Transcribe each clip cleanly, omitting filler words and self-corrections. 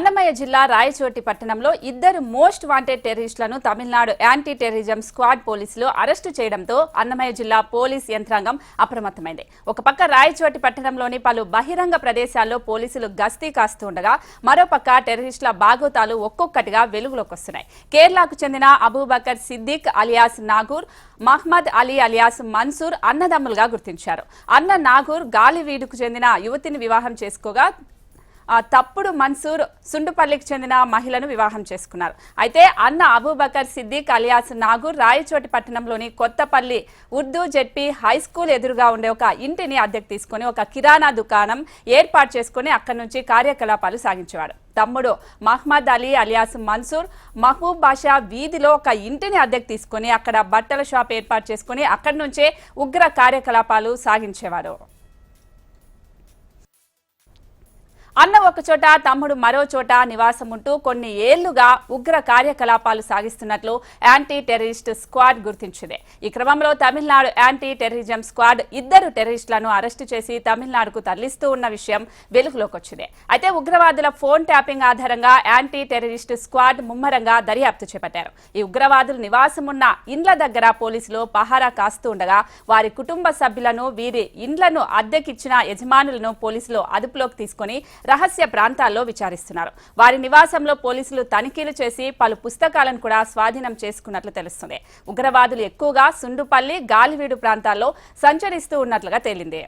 అన్నమయ్య జిల్లా రాయచోటి పట్టణంలో ఇద్దరు మోస్ట్ వాంటెడ్ టెర్రరిస్టులను తమిళనాడు యాంటీ టెర్రరిజం స్క్వాడ్ పోలీసులు అరెస్టు చేయడంతో అన్నమయ్య జిల్లా పోలీస్ యంత్రాంగం అప్రమత్తమైంది. ఒక పక్క రాయచోటి పట్టణంలోని పలు బహిరంగ ప్రదేశాల్లో పోలీసులు గస్తీ కాస్తుండగా మరోపక్క టెర్రరిస్టుల బాగోతాలు ఒక్కొక్కటిగా వెలుగులోకి వస్తున్నాయి. కేరళకు చెందిన అబూబకర్ సిద్దిక్ అలియాస్ నాగూర్, మహ్మద్ అలీ అలియాస్ మన్సూర్ అన్నదమ్ములుగా గుర్తించారు. అన్న నాగూర్ గాలివీడుకు చెందిన యువతిని వివాహం చేసుకోగా తప్పుడు మన్సూర్ సుండుపల్లికి చెందిన మహిళను వివాహం చేసుకున్నారు. అయితే అన్న అబూబకర్ సిద్దిక్ అలియాస్ నాగూర్ రాయచోటి పట్టణంలోని Kothapalli Urdu ZP high school ఎదురుగా ఉండే ఒక ఇంటిని అద్దెకు తీసుకుని ఒక కిరాణా దుకాణం ఏర్పాటు చేసుకుని అక్కడి నుంచి కార్యకలాపాలు సాగించేవాడు. తమ్ముడు మహ్మద్ అలీ అలియాస్ మన్సూర్ మహబూబ్ బాషా వీధిలో ఒక ఇంటిని అద్దెకు తీసుకుని అక్కడ బట్టల షాప్ ఏర్పాటు చేసుకుని అక్కడి నుంచే ఉగ్ర కార్యకలాపాలు సాగించేవారు. అన్న ఒక చోట తమ్ముడు మరో చోట నివాసం ఉంటూ కొన్ని ఏళ్లుగా ఉగ్ర కార్యకలాపాలు సాగిస్తున్నట్లు యాంటీ టెర్రరిస్ట్ స్క్వాడ్ గుర్తించింది. ఈ క్రమంలో తమిళనాడు యాంటీ టెర్రరిజం స్క్వాడ్ ఇద్దరు టెర్రరిస్టులను అరెస్టు చేసి తమిళనాడుకు తరలిస్తూ ఉన్న విషయం వెలుగులోకి వచ్చింది. అయితే ఉగ్రవాదుల ఫోన్ ట్యాపింగ్ ఆధారంగా యాంటీ టెర్రరిస్ట్ స్క్వాడ్ ముమ్మరంగా దర్యాప్తు చేపట్టారు. ఈ ఉగ్రవాదులు నివాసం ఉన్న ఇండ్ల దగ్గర పోలీసులు పహారా కాస్తూ ఉండగా వారి కుటుంబ సభ్యులను, వీరి ఇండ్లను అద్దెకిచ్చిన యజమానులను పోలీసులు అదుపులోకి తీసుకుని రహస్య ప్రాంతాల్లో విచారిస్తున్నారు. వారి నివాసంలో పోలీసులు తనిఖీలు చేసి పలు పుస్తకాలను కూడా స్వాధీనం చేసుకున్నట్లు తెలుస్తుంది. ఉగ్రవాదులు ఎక్కువగా సుండుపల్లి, గాలివీడు ప్రాంతాల్లో సంచరిస్తూ ఉన్నట్లుగా తేలింది.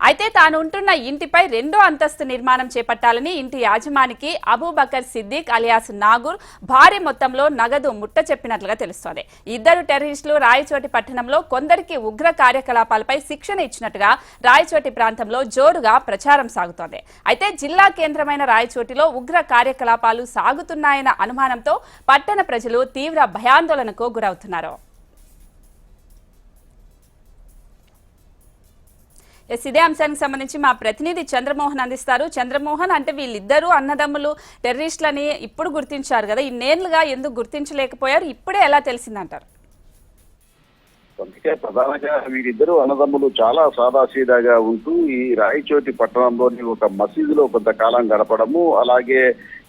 అయితే తాను ఉంటున్న ఇంటిపై రెండో అంతస్తు నిర్మాణం చేపట్టాలని ఇంటి యాజమానికి అబూబకర్ సిద్దిక్ అలియాస్ నాగూర్ భారీ మొత్తంలో నగదు ముట్ట చెప్పినట్లుగా తెలుస్తోంది. ఇద్దరు టెర్రరిస్టులు రాయచోటి పట్టణంలో కొందరికి ఉగ్ర కార్యకలాపాలపై శిక్షణ ఇచ్చినట్టుగా రాయచోటి ప్రాంతంలో జోరుగా ప్రచారం సాగుతోంది. అయితే జిల్లా కేంద్రమైన రాయచోటిలో ఉగ్ర కార్యకలాపాలు సాగుతున్నాయన్న అనుమానంతో పట్టణ ప్రజలు తీవ్ర భయాందోళనకు గురవుతున్నారు. ఇదే అంశానికి సంబంధించి మా ప్రతినిధి చంద్రమోహన్ అందిస్తారు. చంద్రమోహన్, అంటే వీళ్ళిద్దరూ అన్నదమ్ములు టెర్రరిస్టులని ఇప్పుడు గుర్తించారు కదా, ఇన్నేళ్లుగా ఎందుకు గుర్తించలేకపోయారు? ఇప్పుడే ఎలా తెలిసిందంటారు? అందుకే ప్రధానంగా వీరిద్దరూ అన్నదమ్ములు చాలా సాదాసీదాగా ఉంటూ ఈ రాయచోటి పట్టణంలోని ఒక మసీదులో కొంతకాలం గడపడము, అలాగే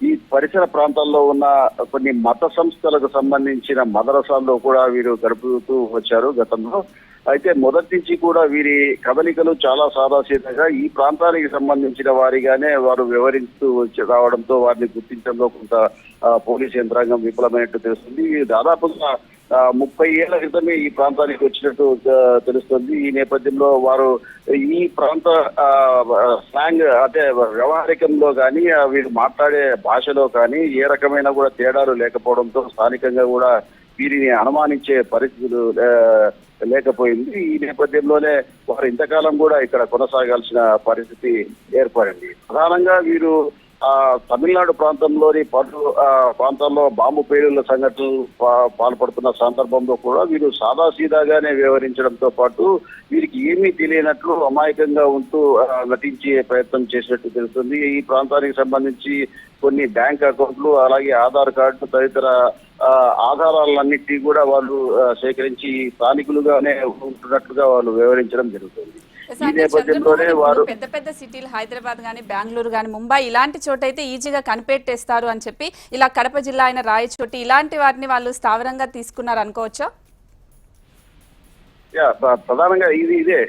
ఈ పరిసర ప్రాంతాల్లో ఉన్న కొన్ని మత సంస్థలకు సంబంధించిన మదరసాల్లో కూడా వీరు గడుపుతూ వచ్చారు గతంలో. అయితే మొదటి నుంచి కూడా వీరి కదలికలు చాలా సాదాసీదంగా ఈ ప్రాంతానికి సంబంధించిన వారిగానే వారు వ్యవహరిస్తూ రావడంతో వారిని గుర్తించడంలో కొంత పోలీసు యంత్రాంగం విఫలమైనట్టు తెలుస్తుంది. దాదాపుగా 30 ఏళ్ల క్రితమే ఈ ప్రాంతానికి వచ్చినట్టు తెలుస్తుంది. ఈ నేపథ్యంలో వారు ఈ ప్రాంత స్లాంగ్ అంటే వ్యవహారికంలో కానీ వీరు మాట్లాడే భాషలో కానీ ఏ రకమైన కూడా తేడాలు లేకపోవడంతో స్థానికంగా కూడా వీరిని అనుమానించే పరిస్థితులు లేకపోయింది. ఈ నేపథ్యంలోనే వారు ఇంతకాలం కూడా ఇక్కడ కొనసాగాల్సిన పరిస్థితి ఏర్పడింది. ప్రధానంగా వీరు తమిళనాడు ప్రాంతంలోని పలు ప్రాంతాల్లో బాంబు పేలుళ్ల సంఘటనలు పాల్పడుతున్న సందర్భంలో కూడా వీరు సాదాసీదాగానే వ్యవహరించడంతో పాటు వీరికి ఏమీ తెలియనట్లు అమాయకంగా ఉంటూ నటించే ప్రయత్నం చేసినట్టు తెలుస్తుంది. ఈ ప్రాంతానికి సంబంధించి కొన్ని బ్యాంక్ అకౌంట్లు, అలాగే ఆధార్ కార్డు తదితర ఆధారాలన్నింటినీ కూడా వాళ్ళు సేకరించి స్థానికులుగానే ఉంటున్నట్లుగా వాళ్ళు వ్యవహరించడం జరుగుతుంది. ఈ నేపథ్యంలోనే వారు పెద్ద పెద్ద సిటీలు హైదరాబాద్ గానీ, బెంగళూరు గానీ, ముంబై ఇలాంటి చోటైతే ఈజీగా కనిపెట్టేస్తారు అని చెప్పి ఇలా కడప జిల్లా అయిన రాయచోటి ఇలాంటి వాటిని వాళ్ళు స్థావరంగా తీసుకున్నారు అనుకోవచ్చా? ప్రధానంగా ఇదే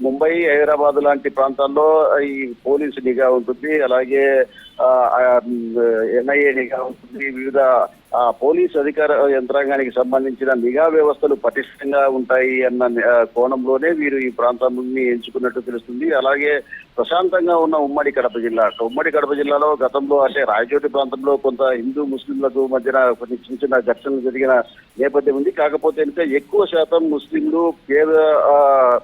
ముంబై, హైదరాబాద్ లాంటి ప్రాంతాల్లో ఈ పోలీసు నిఘా ఉంటుంది, అలాగే ఎన్ఐఏ నిఘా ఉంటుంది. వివిధ పోలీసు అధికార యంత్రాంగానికి సంబంధించిన నిఘా వ్యవస్థలు పటిష్టంగా ఉంటాయి అన్న కోణంలోనే వీరు ఈ ప్రాంతాన్ని ఎంచుకున్నట్టు తెలుస్తుంది. అలాగే ప్రశాంతంగా ఉన్న ఉమ్మడి కడప జిల్లాలో గతంలో అంటే రాయచోటి ప్రాంతంలో కొంత హిందూ ముస్లింలకు మధ్యన కొన్ని చిన్న చిన్న ఘర్షణలు జరిగిన నేపథ్యం ఉంది. కాకపోతే ఇంకా ఎక్కువ శాతం ముస్లింలు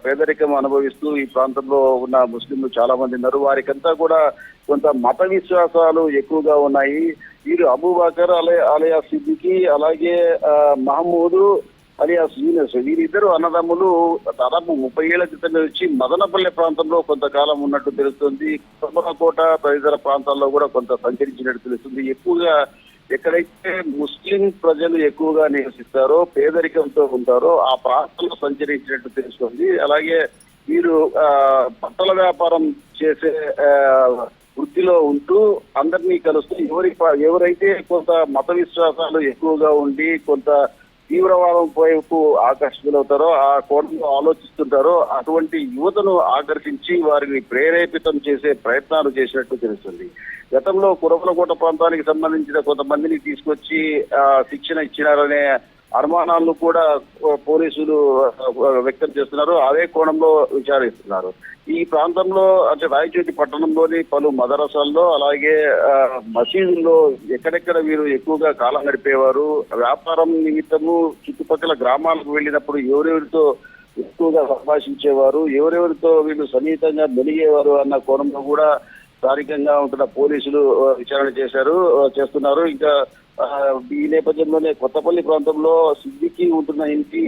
పేదరికం అనుభవిస్తూ ఈ ప్రాంతంలో ఉన్న ముస్లింలు చాలా మంది ఉన్నారు. వారికంతా కూడా కొంత మత విశ్వాసాలు ఎక్కువగా ఉన్నాయి. వీరు అబూబకర్ అలియాస్ సిద్దికి, అలాగే మహమూద్ అలియాస్ యూనస్, వీరిద్దరు అన్నదమ్ములు దాదాపు 30 ఏళ్ల క్రితం వచ్చి మదనపల్లె ప్రాంతంలో కొంతకాలం ఉన్నట్టు తెలుస్తుంది. కొబ్బరకోట తదితర ప్రాంతాల్లో కూడా కొంత సంచరించినట్టు తెలుస్తుంది. ఎక్కువగా ఎక్కడైతే ముస్లిం ప్రజలు ఎక్కువగా నివసిస్తారో, పేదరికంతో ఉంటారో ఆ ప్రాంతంలో సంచరించినట్టు తెలుస్తుంది. అలాగే వీరు బట్టల వ్యాపారం చేసే వృత్తిలో ఉంటూ అందరినీ కలుస్తూ ఎవరైతే కొంత మత విశ్వాసాలు ఎక్కువగా ఉండి కొంత తీవ్రవాదం వైపు ఆకర్షితులవుతారో ఆ కోణంలో ఆలోచిస్తుంటారో అటువంటి యువతను ఆకర్షించి వారిని ప్రేరేపితం చేసే ప్రయత్నాలు చేసినట్టు తెలుస్తుంది. గతంలో కురవలకోట ప్రాంతానికి సంబంధించిన కొంతమందిని తీసుకొచ్చి శిక్షణ ఇచ్చినారనే అనుమానాలను కూడా పోలీసులు వ్యక్తం చేస్తున్నారు. అదే కోణంలో విచారిస్తున్నారు. ఈ ప్రాంతంలో అంటే రాయచోటి పట్టణంలోని పలు మదరసాల్లో అలాగే మసీదుల్లో ఎక్కడెక్కడ వీరు ఎక్కువగా కాలం గడిపేవారు, వ్యాపారం నిమిత్తము చుట్టుపక్కల గ్రామాలకు వెళ్ళినప్పుడు ఎవరెవరితో ఎక్కువగా సంభాషించేవారు, ఎవరెవరితో వీళ్ళు సన్నిహితంగా మెలిగేవారు అన్న కోణంలో కూడా స్థానికంగా ఉంటున్న పోలీసులు విచారణ చేస్తున్నారు. ఇంకా ఈ నేపథ్యంలోనే కొత్తపల్లి ప్రాంతంలో సిద్దికి ఉంటున్న ఇంటి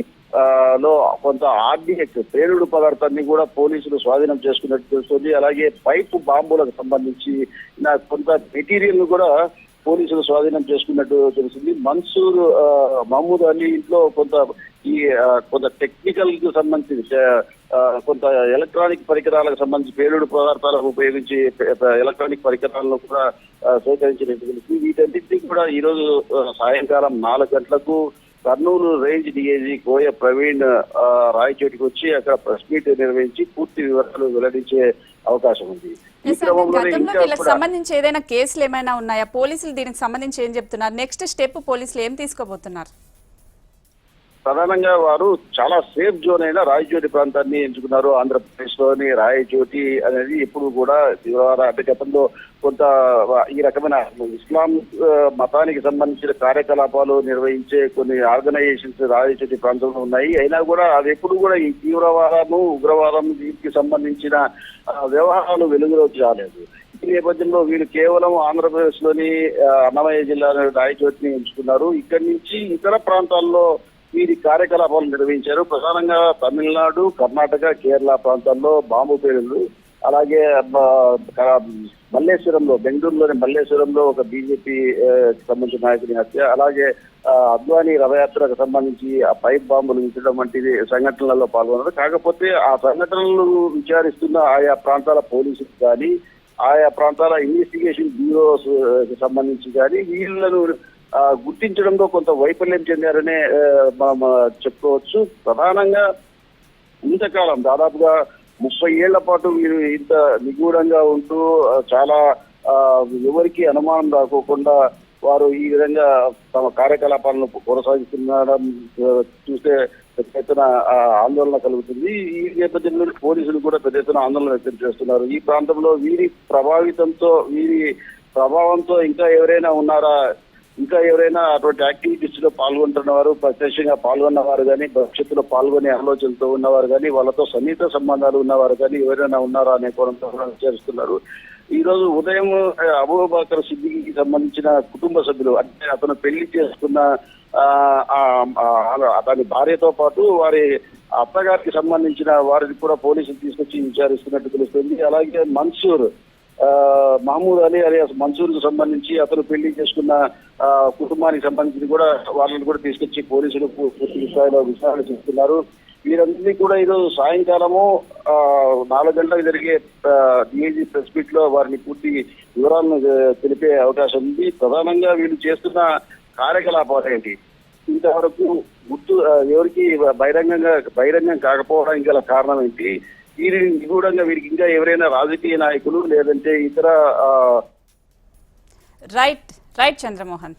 లో కొంత ఆర్డీఎక్స్ పేలుడు పదార్థాన్ని కూడా పోలీసులు స్వాధీనం చేసుకున్నట్టు తెలుస్తుంది. అలాగే పైపు బాంబులకు సంబంధించి కొంత మెటీరియల్ ను కూడా పోలీసులు స్వాధీనం చేసుకున్నట్టు తెలుస్తుంది. మన్సూర్ మహమూద్ అలీ ఇంట్లో కొంత టెక్నికల్ కు సంబంధించి కొంత ఎలక్ట్రానిక్ పరికరాలకు సంబంధించి పేలుడు పదార్థాలకు ఉపయోగించి ఎలక్ట్రానిక్ పరికరాలను కూడా సేకరించినట్టు తెలుస్తుంది. వీటన్నింటినీ కూడా ఈ రోజు సాయంకాలం 4 గంటలకు కర్నూలు రేంజ్ డిఐజీ కోయ ప్రవీణ్ రాయచోటికి వచ్చి అక్కడ ప్రెస్ మీట్ నిర్వహించి పూర్తి వివరాలు వెల్లడించే అవకాశం ఉంది. వీళ్ళకి సంబంధించి ఏదైనా కేసులు ఏమైనా ఉన్నాయా? పోలీసులు దీనికి సంబంధించి ఏం చెప్తున్నారు? నెక్స్ట్ స్టెప్ పోలీసులు ఏం తీసుకోబోతున్నారు? ప్రధానంగా వారు చాలా సేఫ్ జోన్ అయిన రాయచోటి ప్రాంతాన్ని ఎంచుకున్నారు. ఆంధ్రప్రదేశ్ లోని రాయచోటి అనేది ఎప్పుడు కూడా అంటే గతంలో కొంత ఈ రకమైన ఇస్లాం మతానికి సంబంధించిన కార్యకలాపాలు నిర్వహించే కొన్ని ఆర్గనైజేషన్స్ రాయచోటి ప్రాంతంలో ఉన్నాయి. అయినా కూడా అది ఎప్పుడు కూడా ఈ తీవ్రవాదము ఉగ్రవాదం దీనికి సంబంధించిన వ్యవహారాలు వెలుగులోకి రాలేదు. ఈ నేపథ్యంలో వీళ్ళు కేవలం ఆంధ్రప్రదేశ్ లోని అన్నమయ్య జిల్లా రాయచోటిని ఎంచుకున్నారు. ఇక్కడి నుంచి ఇతర ప్రాంతాల్లో వీరి కార్యకలాపాలు నిర్వహించారు. ప్రధానంగా తమిళనాడు, కర్ణాటక, కేరళ ప్రాంతాల్లో బాంబు పేలుళ్లు, అలాగే మల్లేశ్వరంలో బెంగళూరులోని మల్లేశ్వరంలో ఒక బీజేపీ సంబంధించిన నాయకుని హత్య, అలాగే అద్వానీ రథయాత్రకు సంబంధించి ఆ పైప్ బాంబులు విసరడం వంటి సంఘటనలలో పాల్గొన్నారు. కాకపోతే ఆ సంఘటనలను విచారిస్తున్న ఆయా ప్రాంతాల పోలీసులు కానీ ఆయా ప్రాంతాల ఇన్వెస్టిగేషన్ బ్యూరోస్ సంబంధించి కానీ వీళ్లను గుర్తించడంలో కొంత వైఫల్యం చెందారనే మనం చెప్పుకోవచ్చు. ప్రధానంగా ఇంతకాలం దాదాపుగా 30 ఏళ్ల పాటు వీరు ఇంత నిగూఢంగా ఉంటూ చాలా ఎవరికి అనుమానం రాకోకుండా వారు ఈ విధంగా తమ కార్యకలాపాలను కొనసాగిస్తుండడం చూస్తే పెద్ద ఎత్తున ఆందోళన కలుగుతుంది. ఈ నేపథ్యంలో పోలీసులు కూడా పెద్ద ఎత్తున ఆందోళన వ్యక్తం చేస్తున్నారు. ఈ ప్రాంతంలో వీరి ప్రభావంతో ఇంకా ఎవరైనా అటువంటి యాక్టివిటీస్ లో పాల్గొంటున్న వారు, ప్రత్యక్షంగా పాల్గొన్నవారు కానీ భవిష్యత్తులో పాల్గొనే ఆలోచనతో ఉన్నవారు కానీ వాళ్ళతో సన్నిహిత సంబంధాలు ఉన్నవారు కానీ ఎవరైనా ఉన్నారా అనే కోణంతో కూడా విచారిస్తున్నారు. ఈ రోజు ఉదయం అబూబకర్ సిద్దికి సంబంధించిన కుటుంబ సభ్యులు, అంటే అతను పెళ్లి చేసుకున్న అతని భార్యతో పాటు వారి అత్తగారికి సంబంధించిన వారిని కూడా పోలీసులు తీసుకొచ్చి విచారిస్తున్నట్టు తెలుస్తుంది. అలాగే మన్సూర్ మహమూద్ అలీ అలియాస్ మన్సూర్ కు సంబంధించి అతను పెళ్లి చేసుకున్న కుటుంబానికి సంబంధించి కూడా వాళ్ళని కూడా తీసుకొచ్చి పోలీసులు పూర్తి స్థాయిలో విచారణ చేస్తున్నారు. వీరందరినీ కూడా ఈరోజు సాయంకాలము 4 గంటలకు జరిగే డిఐజీ ప్రెస్ మీట్ లో వారిని పూర్తి వివరాలను తెలిపే అవకాశం ఉంది. ప్రధానంగా వీళ్ళు చేస్తున్న కార్యకలాపాలు ఏంటి, ఇంతవరకు ఎవరికి బహిరంగం కాకపోవడానికి గల కారణం ఏంటి, వీరిని నిగూఢంగా వీరికి ఇంకా ఎవరైనా రాజకీయ నాయకులు లేదంటే ఇతర రైట్ చంద్రమోహన్.